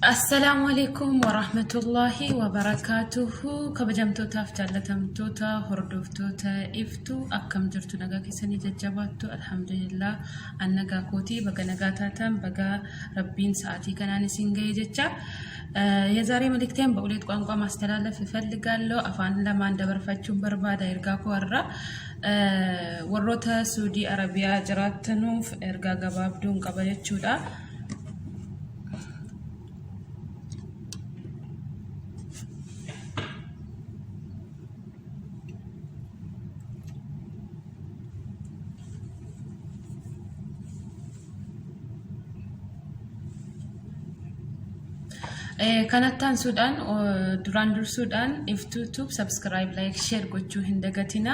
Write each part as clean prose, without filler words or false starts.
السلام عليكم ورحمة الله وبركاته. كبجمتو جلتمتو هردفتو إفتو أكم جرتو نغاكي سني ججباتو الحمد لله النغا كوتي بغا نغاتاتم بغا ربين ساعتي كناني سنغي ججا የዛሬ መልእክቴን በሁለት ቋንቋ ማስተላለፍ እፈልጋለሁ አፋን ለማን ደበርፋችሁ በርባዳ ergaa ወራ ወሮተ ሳውዲ አረቢያ jiratoni ergaa gabaabduun qabachuudha kanattan Sudan durandur Sudan if YouTube subscribe like share gochuu hindagatina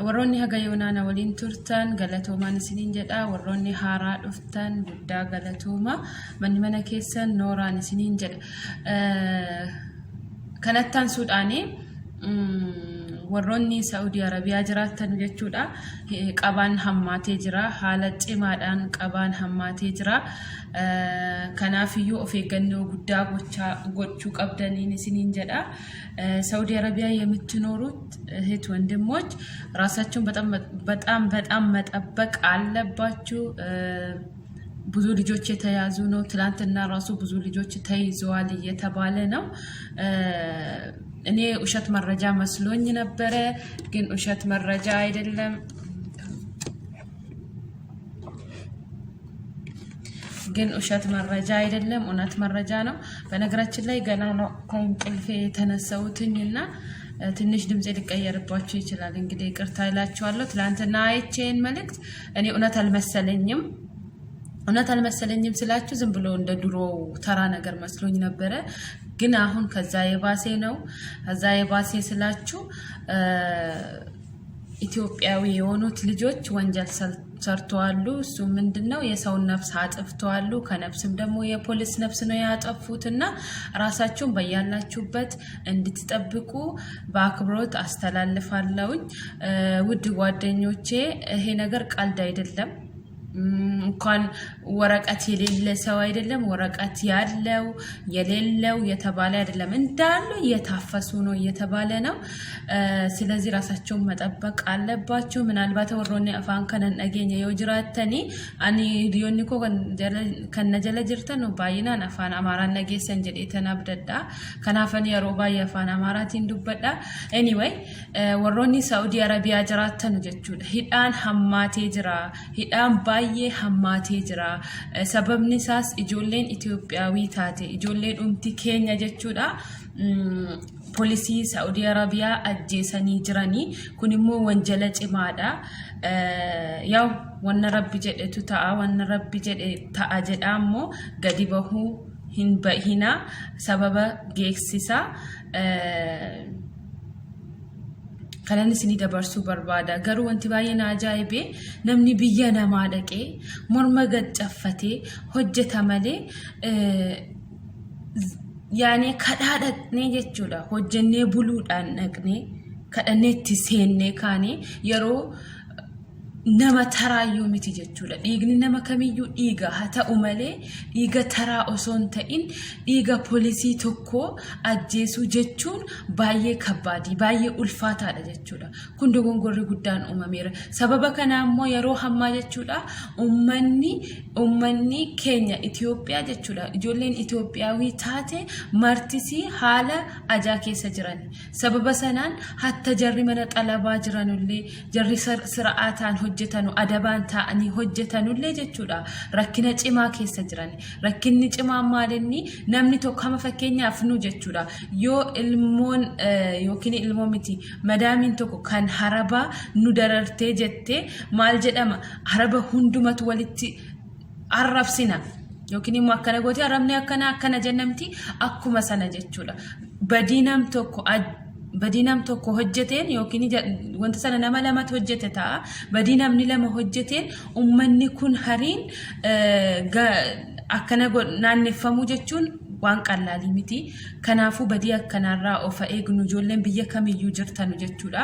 warronni haga yoonana walin turtan galatoomaan isinin jedha warronni haaraa dhuftan guddaa galatooma manni mana keessan nooraan isinin jedha kanattan Sudani warronni Saudi Arabia jiraatan jechuudha qabaan hammaatee jira haala cimaadhaan qabaan hammaatee jira kanaafiyyu of eeggannoo guddaa gochuu qabdaniin isiniin jedha Saudi Arabia የምትኖሩት እህት ወንድሞች ራሳችሁን በጣም መጠበቅ አለባችሁ ብዙ ልጆች የተያዙ ነው ትላንትና ራሱ ብዙ ልጆች ተይዘዋል እየተባለ ነው እኔ ውሸት መረጃ መስሎኝ ነበር ግን ውሸት መረጃ አይደለም እውነት መረጃ ነው በነገራችን ላይ ገና ነው ከእንቅልፌ የተነሳሁትና ትንሽ ድምጼ ሊቀየርባችሁ ይችላል እንግዲህ ይቅርታ ይላችኋለሁ ትላንትና አይቼን መልእክት እኔ እውነት አልመሰለኝም ስላችሁ ዝም ብሎ እንደ ድሮ ተራ ነገር መስሎኝ ነበር ግን አሁን ከዛ የባሴ ነው ከዛ የባሴ ስላችሁ ኢትዮጵያዊ የሆኑት ልጆች ወንጀል ሰርተዋል እሱ ምንድነው የሰው ነፍስ አጥፍተዋል ከነፍስም ደግሞ የፖሊስ ነፍስ ነው ያጠፉትና ራሳችሁን በያላችሁበት እንድትጠብቁ በአክብሮት አስተላልፋለሁ ውድ ጓደኞቼ ይሄ ነገር ቀልድ አይደለም እንኳን ወረቀት የሌለ ሰው አይደለም ወረቀት ያለው የሌለው የተባለ አይደለም እንዳሉ የታፈሱ ነው የተባለ ነው ስለዚህ ራሳቸውን መጠበቅ አለባችሁ ምናልባት ወሮኔ አፋን ከነን አገኘ የጅራተኒ አኒ ዲዮኒኮ ከነጀለ ጅርተን ነው ባይናን አፋን አማራ ነገሰን ጀዴ ተናብደዳ ከናፈን የሮባ የአፋን አማራቲን ዱበዳ ኤኒዌይ ወሮኒ ሳውዲ አረቢያ ጅራተን ጀቹ ሂዳን ሐማቴ ጅራ ሂዳን baay'ee hammaatee jira sababni isaas ijoolleen Itoophiyaawii taate ijoolleen umti keenya jechuudha ፖሊሲin Saudi Arabia ajjeesanii jiranii kun immoo wanjala cimaadha yaw wanna rabbi jedhetu ta'a jedhaammoo gadi bahuu hin bahina sababa geeksisa kanani sini dabarsu barbaada garu wanti baay'ee ajaa'ibe namni biyya namaa dhaqee morma gaccaffatee hojjeta malee yaani kadhaadhatne jechuudha hojjennee buluudhaan dhaqne kadhanneetti seennee kaane yeroo nama taraayyuu miti jechuudha dhiigni nama kamiyyuu dhiiga haa ta'u malee dhiiga taraa osoon ta'in dhiiga poolisii tokko ajjeesuu jechuun baay'ee kabbaadii baay'ee ulfaataadha jechuudha kun dogongorri guddaan uumameera sababa kana ammoo yeroo hammaa jechuudha ummanni keenya Itoophiyaa jechuudha ijoolleen Itoophiyaawii taate martisii haala ajaa keessa jiran sababa sanaan hatta jarri mana xalabaa jiranullee jarri siraataan hojjetanu adabaan ta'anii hojjetanullee jechuudha rakkina cimaa keessa jiran rakkinni cimaa maalinni namni tokko kama fakkeenyaaf nu jechuudha yoo ilmoon yookiin ilmoo miti madaamin tokko kan haraba nu darartee jette maal jedhama haraba hundumatu walitti arrabsina yookiin immoo akkana gooti arabni akkana jennamti akkuma sana jechuudha badinam tokko hojjeteen yookiin wanta sana nama lamatu hojjete ta'a badinamni lama hojjeteen ummanni kun hariin akkana naannefamu jechuun waan qallaalii miti kanaafu badii akkanarraa of eegnu ijoolleen biyya kamiyyuu jirtanu jechuudha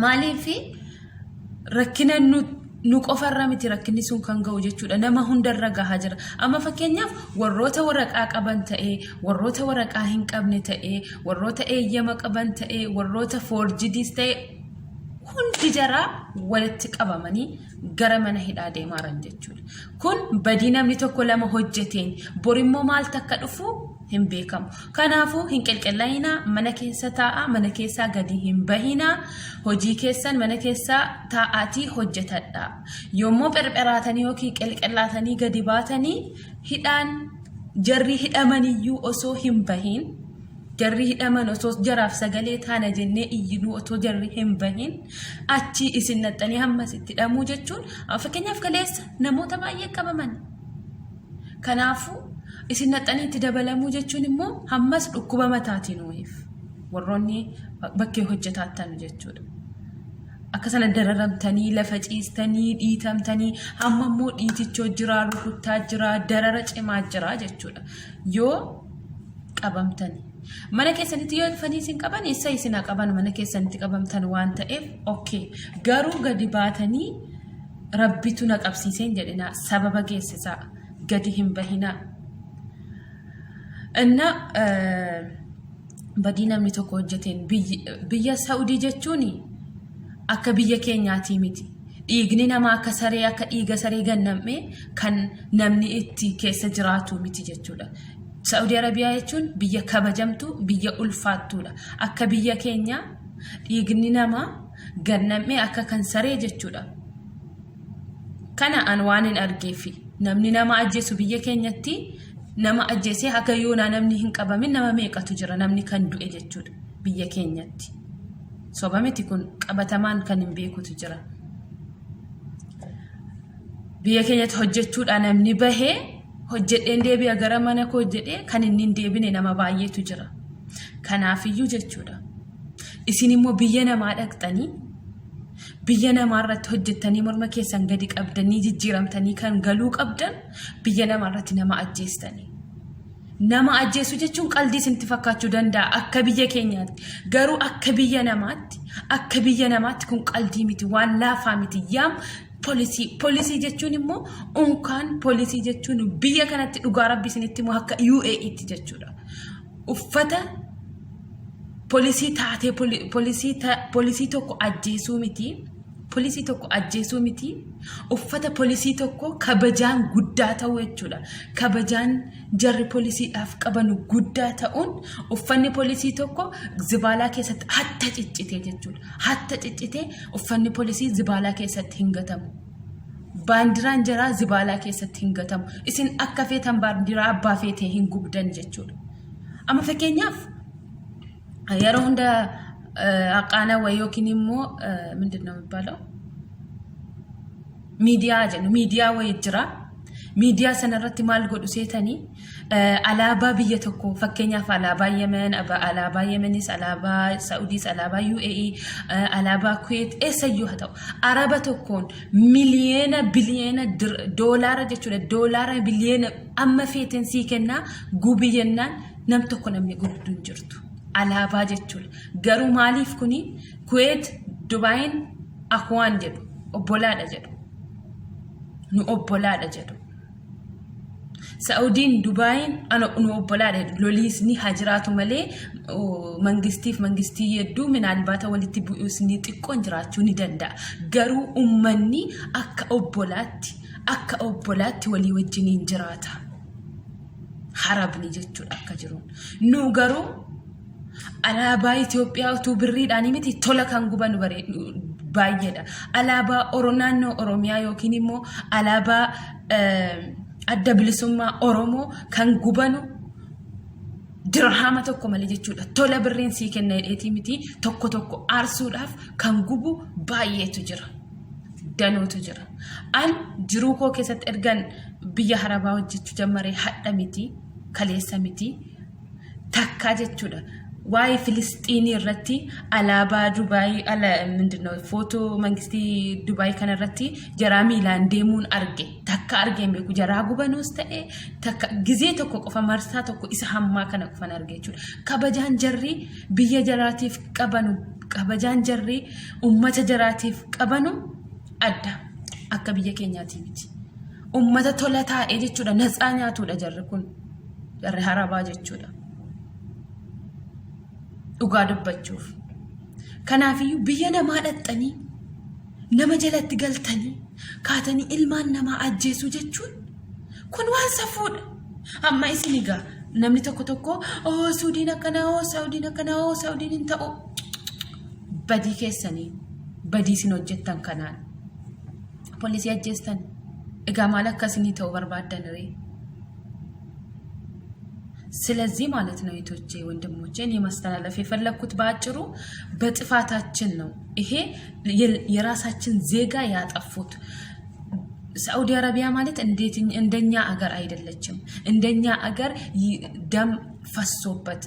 maaliif rakkina nu qofarra miti rakkinni sun kan ga'u jechuudha nama hundarra gahaa jira amma fakkeenyaaf warroota waraqaa qaban ta'ee warroota waraqaa hin qabne ta'ee warroota eeyyama qaban ta'ee warroota forjidiis ta'ee hundi jara walitti qabamanii gara mana hidhaa deemaa jechuudha kun badii namni tokko lama hojjeteen borimmoo maal takka dhufu hin beekamu kanaafuu hin qelqellayina mana keessa taa'a mana keessaa gadi hin bahina hojii keessan mana keessaa taa'aatii hojjetadha yoommoo perperaatanii yookiin qelqellaatanii gadi baatanii hidhaan jarri hidhamaniyyuu osoo hin bahin jarri hidhaman osoo jaraaf sagalee taana jennee iyyinuu osoo jarri hin bahin achi isin naxxanii hammas itti hidhamuu jechuun fakkeenyaaf kaleessa namoota baay'ee qabaman kanaafuu isin naxxanii itti dabalamuu jechuun immoo hammas dhukkuba mataatiin wayiif warroonni bakkee hojjetaattan jechuudha akkasana dararamtanii lafa ciistanii dhiitamtanii hamma immoo dhiitichoo jiraa rukuttaa jiraa darara cimaa jiraa jechuudha yoo qabamtanii mana keessanitti yoo dhufanii isin qaban isa isin qaban mana keessanitti qabamtan waan ta'eef okay garuu gadi baatanii rabbitu na qabsiiseen jedhina sababa geessisaa gadi hin bahinaa inna badii namni tokko hojjeteen biyya Saudi jechuun akka biyya keenyaati miti dhiigni nama akka saree akka dhiiga saree gannamee kan namni itti keessa jiraatu miti jechuudha Saudi Arabia jechuun biyya kabajamtu biyya ulfaattuudha akka biyya keenya dhiigni nama gannamee akka kan saree jechuudha kana an waan hin argeefi namni nama ajjeesu biyya keenyatti nama ajjeesee akka yoona namni hin qabamin nama meeqatu jira namni kan du'e jechuudha biyya keenyatti sobameti kun qabatamaan kan hin beekutu jira biyya keenyatti hojjechuudha namni bahee hojjedheen deebi'a gara mana koo hojjedhee kan inni hin deebine nama baay'eetu jira kanaafiyyuu jechuudha isin immoo biyya namaa dhaqxanii biyya namaa irratti hojjettanii morma keessan gadi qabdanii jijjiiramtanii kan galuu qabdan biyya namaa irratti nama ajjeestanii nama ajjeesu jechuun qalbii isinti fakkaachuu danda'a akka biyya keenyaatti garuu akka biyya namaatti kun qalbii miti waan laafaa miti yaam Polisi jechuun immoo unkaan polisi jechuun biyya kanatti dhugaa rabbi isinitti immoo akka UAE itti jechuudha uffata polisii taatee polisii tokko ajjeesuu miti uffata polisii tokko kabajaan guddaa ta'u jechuudha kabajaan jarri polisiidhaaf qaban guddaa ta'uun uffanni polisii tokko zibaalaa keessatti hatta ciccitee jechuudha hatta ciccitee uffanni polisii zibaalaa keessatti hin gatamu baandiraan jaraa zibaalaa keessatti hin gatamu isin akka feetan baandiraa abbaa feetee hin gubdan jechuudha amma fakkeenyaaf yeroo hunda aqaana wayookiin immoo ምንድነው የሚባለው ሚዲያ way jira miidiyaa sanarratti maal godhu seetanii alaabaa biyya tokko fakkeenyaaf alaabaa Yemen alaabaa Yemenis alaabaa Saudis alaabaa UAE alaabaa Kuwait eessayyuu haa ta'u araba tokkoon miliyeena biliyeena doolaara jechuudha doolaara biliyeena amma feeten sii kennaa gubiyyannaan nam tokko namni gudduun jirtu alaabaa jechuudha garuu maaliif kuni Kuwait Dubayin akwaan jedhu obbolaadha jedhu nu obbolaadha jedhu Saudin Dubayin nu obbolaadha loliis ni hajiraatu malee mangistii yedduu minaalbaata walitti bu'uus ni xiqqoon jiraachuu ni danda'a garuu ummanni akka obbolaatti walii wajjiniin jiraata harabni jechuudha akka jiruun nu garuu alaabaa Itoophiyaa utuu birriidhaan miti tola kan guban baay'eedha alaabaa naannoo Oromiyaa yookiin immoo alaabaa adda bilisummaa Oromoo kan gubanu dirhama tokko malee jechuudha tola birriin sii kenna hidheetii miti tokko aarsuudhaaf kan gubu baay'eetu jira danuutu jira an jiruu koo keessatti ergan biyya harabaa hojjechuu jammaree hadha miti kaleessa miti takkaa jechuudha waa'ee Filistiinii irratti alaabaa Dubaay ምንድነው ፎቶ መንግስቲ ዱባይ ከነረቲ ጀራ ሚላን deemuun arge takka argeen beeku jaraa gubanuus ta'e takka gizee tokko qofa marsaa tokko isa hammaa kana qofan arge jechuudha kabajaan jarri biyya jaraatiif qabanu kabajaan jarri ummata jaraatiif qabanu adda akka biyya keenyaatti miti ummata tolataa jechuudha natsaa nyaatuudha jarri kun jarri harabaa jechuudha dhugaa dubbachuuf kanaafiyyuu biyya namaa dhaxxanii nama jalatti galtanii kaatanii ilmaan namaa ajjeesuu jechuun kun waan safuudha amma isinigaa namni tokko suudiin akkana saudiin akkana saudiin hin ta'u badii keessanii badii sin hojjettan kanaan ፖሊሲ አጀስተን እጋማላ ከስኒ ተው በርባደንሬ ስለዚህ ማለት ነው እህቶቼ ወንድሞቼ እኔ ማስተላለፍ የፈለኩት ባጭሩ በጥፋታችን ነው ይሄ የራሳችን ዜጋ ያጠፉት ሳውዲ አረቢያ ማለት እንዴት እንደኛ አገር አይደለችም እንደኛ አገር ደም ፈሶበት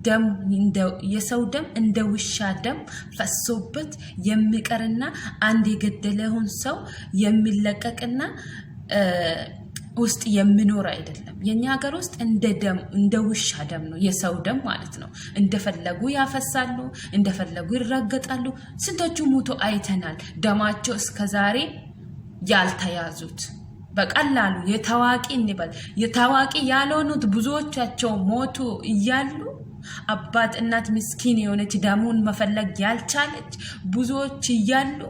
ደም የሰው ደም እንደ ውሻ ደም ፈሶበት የሚቀርና አንድ የገደለውን ሰው የሚለቀቅና ውስጥ የሚኖር አይደለም የኛ ሀገር ውስጥ እንደ ደም እንደ ውሻ ደም ነው የሰው ደም ማለት ነው እንደፈለጉ ያፈሳሉ እንደፈለጉ ይረገጣሉ ስንቶቹ ሞቶ አይተናል ደማቸው እስከዛሬ ያልተያዙት በቀላሉ የታዋቂ እንበል የታዋቂ ያልሆኑት ብዙዎቻቸው ሞቱ ይያሉ አባት እናት ምስኪን የሆነች ደሙን መፈለግ ያልቻለች ብዙዎች ይያሉ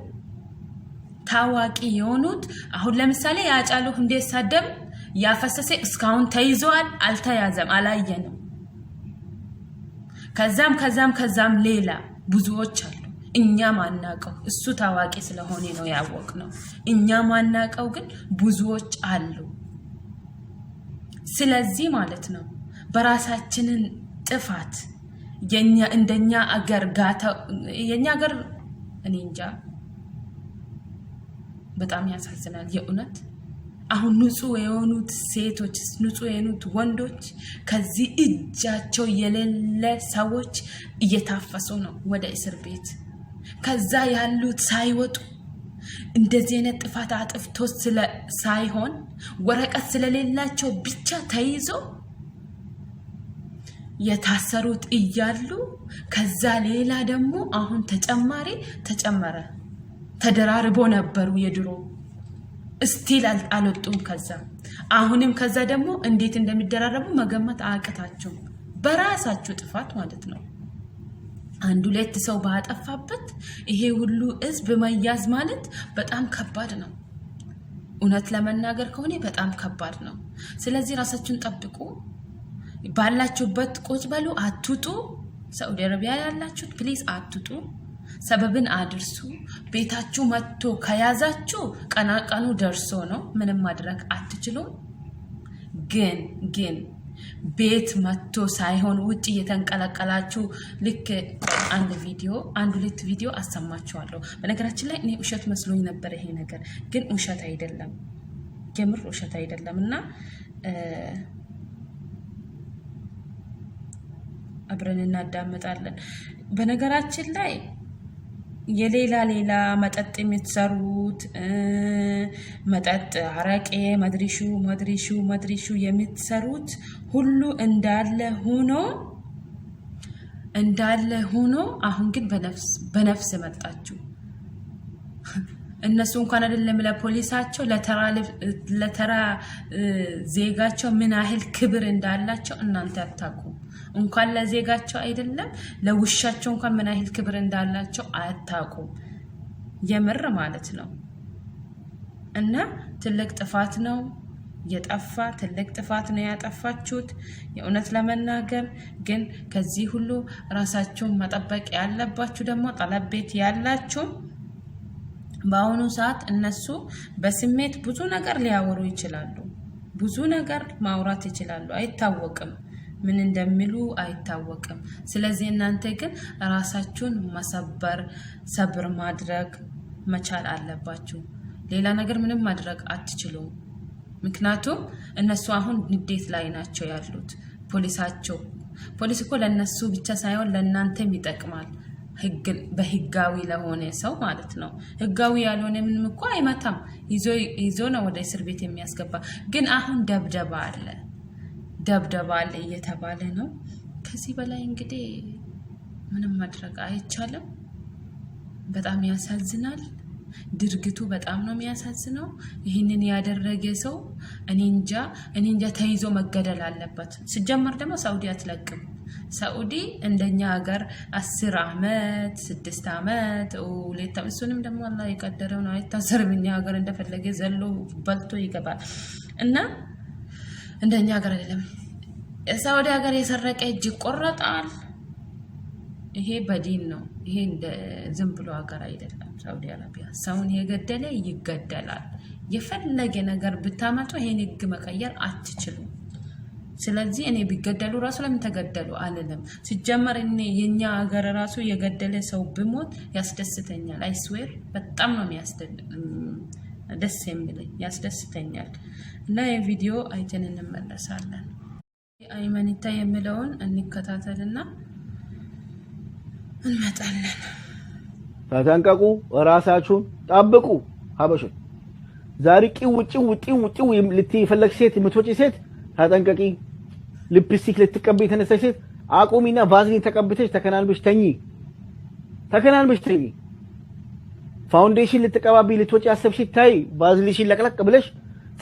ታዋቂ የሆኑት አሁን ለምሳሌ ያጫሉ እንዴት ሳደም ያፈሰሰ እስካሁን ተይዟል አልተያዘም አላየንም ከዛም ሌላ ብዙዎች አሉ እኛ ማናቀው እሱ ታዋቂ ስለሆነ ነው ያወቅነው እኛ ማናቀው ግን ብዙዎች አሉ ስለዚህ ማለት ነው በራሳችንን ጥፋት የኛ እንደኛ አገር ጋታ የኛ አገር እኔ እንጃ በጣም ያሳዝናል የኡነት አሁን ንጹህ የሆኑት ሴቶች ንጹህ የሆኑት ወንዶች ከዚህ እጃቸው የሌለ ሰዎች እየታፈሱ ነው ወደ እስር ቤት ከዛ ያሉት ሳይወጡ እንደዚህ አይነት ጥፋት አጥፍቶ ሳይሆን ወረቀት ስለሌላቸው ብቻ ተይዞ የታሰሩት እያሉ ከዛ ሌላ ደግሞ አሁን ተጨመረ ተደራርቦ ነበሩ የድሮ ስቲል አልወጡም ከዛ አሁንም ከዛ ደግሞ እንዴት እንደሚደራረቡ መገመት አያቅታቸውም በራሳቸው ጥፋት ማለት ነው አንዱ ሁለት ሰው ባጠፋበት ይሄ ሁሉ ህዝብ መያዝ ማለት በጣም ከባድ ነው እውነት ለመናገር ከሆነ በጣም ከባድ ነው ስለዚህ ራሳችሁን ጠብቁ ባላችሁበት ቁጭ በሉ አትውጡ ሳውዲ አረቢያ ያላችሁ ፕሊዝ አትውጡ ሰበብን አድርሱ ቤታችሁ መጥቶ ከያዛችሁ ቀናቀኑ ደርሶ ነው ምንም ማድረግ አትችሉም ግን ቤት መጥቶ ሳይሆን ውጪ የተንቀለቀላችሁ ልክ አንድ ሁለት ቪዲዮ አሰማችኋለሁ በነገራችን ላይ እኔ ውሸት መስሎኝ ነበር ይሄ ነገር ግን ውሸት አይደለም የምር ውሸት አይደለምና አብረን እናዳምጣለን በነገራችን ላይ የሌላ መጠጥ የምትሰሩት መጠጥ አረቄ መድሪሹ የምትሰሩት ሁሉ እንዳለ ሆኖ አሁን ግን በነፍስ መጣችሁ እነሱ እንኳን አይደለም ለፖሊሳቸው ለተራ ዜጋቸው ምን ያህል ክብር እንዳላቸው እናንተ አታውቁ እንኳን ለዜጋቸው አይደለም ለውሻቸው እንኳን ምን ያህል ክብር እንዳላቸው አያታቁ የምር ማለት ነው እና ትልቅ ጥፋት ነው የጠፋ ትልቅ ጥፋት ነው ያጠፋችሁት የኡነት ለመናገር ግን ከዚህ ሁሉ ራሳችሁን መጠበቅ ያለባችሁ ደግሞ ጠለብ ቤት ያላችሁ ባሁኑ ሰዓት እነሱ በስሜት ብዙ ነገር ሊያወሩ ይችላሉ ብዙ ነገር ማውራት ይችላሉ አይታወቅም ምን እንደሚሉ አይታወቅም ስለዚህ እናንተ ግን ራሳችሁን ሰብር ማድረግ መቻል አለባችሁ ሌላ ነገር ምንም ማድረግ አትችሉም ምክንያቱም እነሱ አሁን ንዴት ላይ ናቸው ያሉት ፖሊስ እኮ ለነሱ ብቻ ሳይሆን ለእናንተም ይጠቅማል በህጋዊ ለሆነ ሰው ማለት ነው ህጋዊ ያልሆነ ምንም እኮ አይመታም ይዞ ነው ወደ እስር ቤት የሚያስገባ ግን አሁን ደብደባ አለ እየተባለ ነው ከዚህ በላይ እንግዲህ ምንም ማድረግ አይቻልም በጣም ያሳዝናል ድርጊቱ በጣም ነው የሚያሳዝነው ይሄንን ያደረገ ሰው እኔ እንጃ ተይዞ መገደል አለበት ሲጀመር ደግሞ ሳውዲ አትለቅም ሳውዲ እንደኛ ሀገር 10 አመት 6 አመት ለተምሱንም ደግሞ አላህ ይቀደረው ነው አይታሰርም እኛ ሀገር እንደፈለገ ዘሎ በልቶ ይገባል እና እንደኛ ሀገር አይደለም ሳውዲ ሀገር የሰረቀ እጅ ቆረጣል ይሄ በዲን ነው ይሄ እንደ ዝም ብሎ ሀገር አይደለም ሳውዲ አረቢያ ሰውን የገደለ ይገደላል የፈለገ ነገር ብታመጡ ይሄን ህግ መቀየር አትችሉም ስለዚህ እኔ ቢገደሉ ራሱ ለምን ተገደሉ አለለም ሲጀመር እኔ የኛ ሀገር ራሱ የገደለ ሰው ብሞት ያስደስተኛል አይስዌር በጣም ነው ደስ የሚለኝ ያስደስተኛል እና የቪዲዮ አይተን እንመለሳለን አይመንታ የሚለውን እንከታተልና እንመጣለን ተጠንቀቁ ራሳችሁን ጠብቁ ሀበሾች ዛሬ ቂው ልትፈለግ ሴት የምትወጪ ሴት ተጠንቀቂ ሊፕስቲክ ልትቀበይ ተነሳሽ ሴት አቁሚና ቫዝሊን ተቀብተሽ ተከናንብሽ ተኝ ፋውንዴሽን ልትቀባቢ ልትወጪ አሰብሽ ታይ ቫዝሊንሽን ለቅለቅ ብለሽ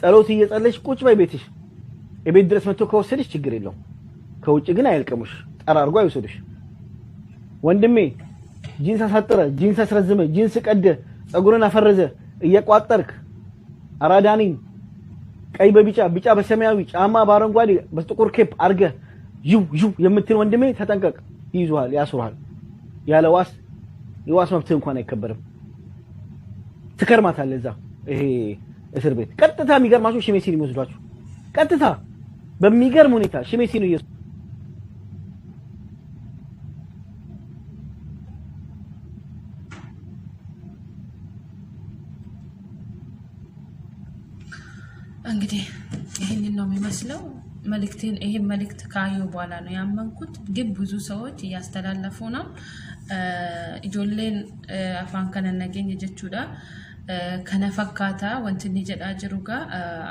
ጸሎት እየጸለሽ ቁጭ በይ ቤትሽ የቤት ድረስ መጥቶ ከወሰደሽ ችግር የለው ከውጭ ግን አይልቀሙሽ ጠራርጎ አይወሰድሽ ወንድሜ ጂንስ አሳጥረ ጂንስ አስረዝመ ጂንስ ቀደ ጸጉርን አፈረዘ እየቋጠርክ አራዳኒ ቀይ በቢጫ በሰማያዊ ጫማ ባረንጓዴ በጥቁር ኬፕ አርገ ዩ የምትል ወንድሜ ተጠንቀቅ ይዙሃል ያስሩሃል ያለዋስ የዋስ መብት እንኳን አይከበርም ትከርማታለህ እዛ ይሄ እስር ቤት ቀጥታ የሚገርማችሁ ሽሜሲን ይወስዷችሁ ቀጥታ በሚገርም ሁኔታ ሽሜሲን ነው እንግዲህ ይሄንን ነው የሚመስለው መልእክቴን ይሄ መልእክት ካዩ በኋላ ነው ያመንኩት ግን ብዙ ሰዎች ያስተላልፉ ነው ኢጆሌን አፋን ከነነገኝ ጀቹዳ ከነፈካታ ወንትኒ ጀዳ ጅሩጋ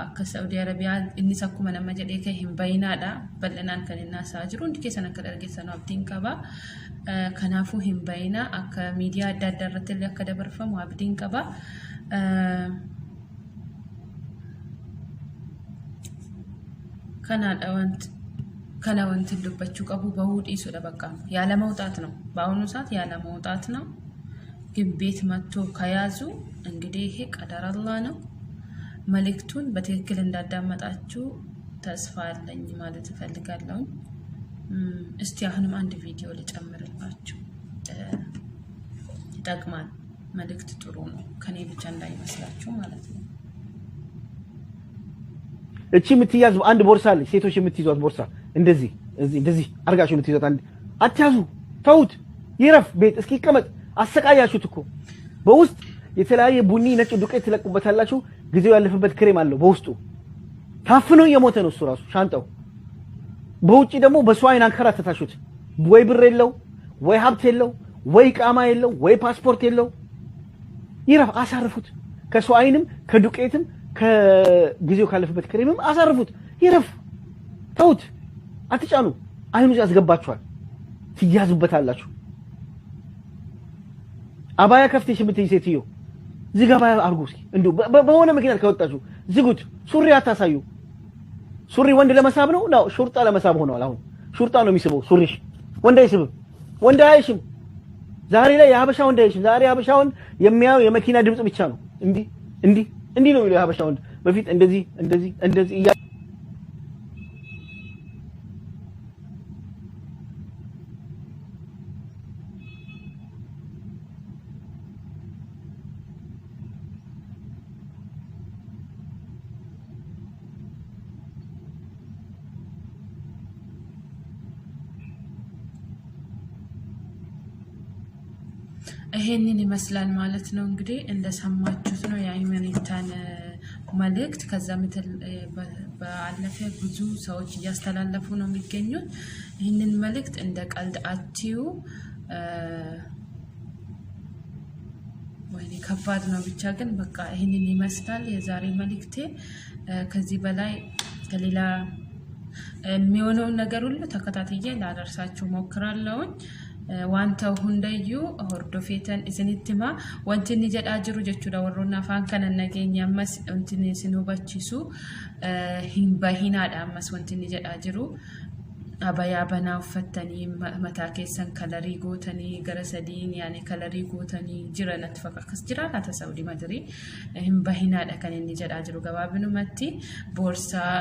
አከ ሳውዲ አረቢያ እንሰኩ መነመ ጀዴ ከሂም ባይናዳ በለናን ከነና ሳጅሩ እንዲከሰነ ከደርገሰነ አብዲን ቀባ ከናፉ ሂም ባይና አከ ሚዲያ አዳዳረተል ያከደበርፈሙ አብዲን ቀባ kana wanti dubbachuu qabu bahuu dhiisuudha bakka yaala mawxaat ነው በአሁኑ ሰዓት ያለ መውጣት ነው ግን ቤት መጥቶ ከያዙ እንግዲህ ይሄ ቀደር አላህ ነው መልእክቱን በትክክል እንዳዳመጣችሁ ተስፋ አለኝ ማለት እፈልጋለሁ እስቲ አሁንም አንድ ቪዲዮ ልጨምርላችሁ ይጠቅማል መልእክት ጥሩ ነው ከኔ ብቻ እንዳይመስላችሁ ማለት ነው እቺ የምትያዝ አንድ ቦርሳ አለ ሴቶች የምትይዟት ቦርሳ እንደዚህ አርጋችሁ የምትይዟት አንድ አትያዙ ተውት ይረፍ ቤት እስኪ ይቀመጥ አሰቃያችሁት እኮ በውስጥ የተለያየ ቡኒ ነጭ ዱቄት ትለቁበታላችሁ ጊዜው ያለፈበት ክሬም አለው በውስጡ ታፍኖ የሞተ ነው እሱ ራሱ ሻንጣው በውጪ ደግሞ በሷይን አንከራተታችሁት ወይ ብር የለው ወይ ሀብት የለው ወይ ቃማ የለው ወይ ፓስፖርት የለው ይረፍ አሳርፉት ከሷይንም ከዱቄትም ከጊዜው ካለፈበት ክሬምም አሳርፉት ይረፍ ተውት አትጫኑ አይኑ ያስገባችኋል ትያዙበታላችሁ አባያ ከፍተሽ የምትይ ሴትዮ ዝጋባ አርጉ እስኪ እንደው በሆነ ምክንያት ከወጣችሁ ዝጉት ሱሪ አታሳዩ ሱሪ ወንድ ለመሳብ ነው ነው ሹርጣ ለመሳብ ሆኗል አሁን ሹርጣ ነው የሚስበው ሱሪሽ ወንድ አይስብም ወንድ አይሽም ዛሬ ላይ የሀበሻ ወንድ አይሽም ዛሬ ሀበሻውን የሚያው የመኪና ድምጽ ብቻ ነው እንዲህ ነው የሚለው የሀበሻ ወንድ በፊት እንደዚህ ይሄንን ይመስላል ማለት ነው እንግዲህ እንደሰማችሁት ነው የአይመኒታን መልእክት ከዛ ምትል በአለፈ ብዙ ሰዎች ያስተላልፉ ነው የሚገኙት ይሄንን መልእክት እንደ ቀልድ አትዩ ወይኔ ከባድ ነው ብቻ ግን በቃ ይሄንን ይመስላል የዛሬ መልእክቴ ከዚህ በላይ ከሌላ የሚሆነው ነገር ሁሉ ተከታትዬ ላደርሳችሁ ሞክራለሁ wanta hundayyuu hordofeetan isinittima wanti inni jedhaa jiru jechuudha warroonni afaan kana nageenya ammas wanti inni isin hubachiisu hin bahinaadha ammas wanti inni jedhaa jiru abaya banaa uffatanii mataa keessan kalarii gootanii gara sadiin yaani kalarii gootanii jiran ati fakkaas jiraan ata Saudi Madri hin bahinaadha kan inni jedhaa jiru gabaabinumatti boorsaa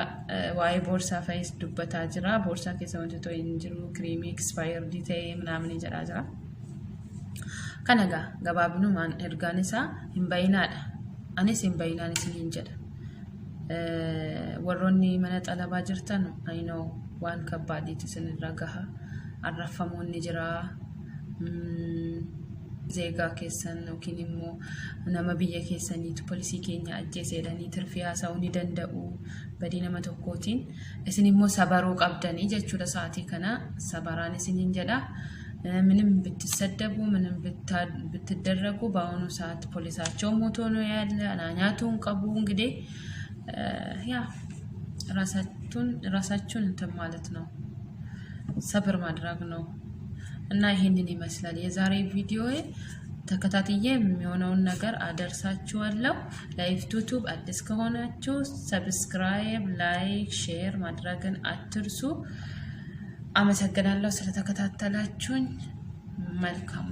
waa'ee boorsaa fayyis dubbataa jira boorsaa keessa wanti too hin jiru creamy expired ta'e namni jedhaa jira kanaga gabaabinumaan ergaan isaa hin bahinaadha anis hin bahinaan isin hin jedha warroonni mana xalabaa jirtan I know waan kabbaaditi isinirra gaha arrafamoonni jira zeegaa keessan yookiin immoo nama biyya keessaniitu poolisii keenya ajjeesedanii tirfiyaa sa'uu ni danda'u badii nama tokkootiin isin immoo sabaruu qabdanii jechuudha sa'aatii kana sabaraan isiniin jedha ምንም ብትሰደቡ ምንም ብትደረጉ በአሁኑ ሰዓት ፖሊሳቸው ሞቶ ነው ያለ አናኛቱን ቀቡ እንግዲህ ያ ራሳችሁን እንትን ማለት ነው ሰብር ማድረግ ነው እና ይሄንን ይመስላል የዛሬ ቪዲዮ ተከታትዬ የሚሆነውን ነገር አደርሳችኋለሁ ላይቭ ዩቲዩብ አዲስ ከሆናችሁ ሰብስክራይብ ላይክ ሼር ማድረግን አትርሱ አመሰግናለሁ ስለተከታተላችሁኝ መልካም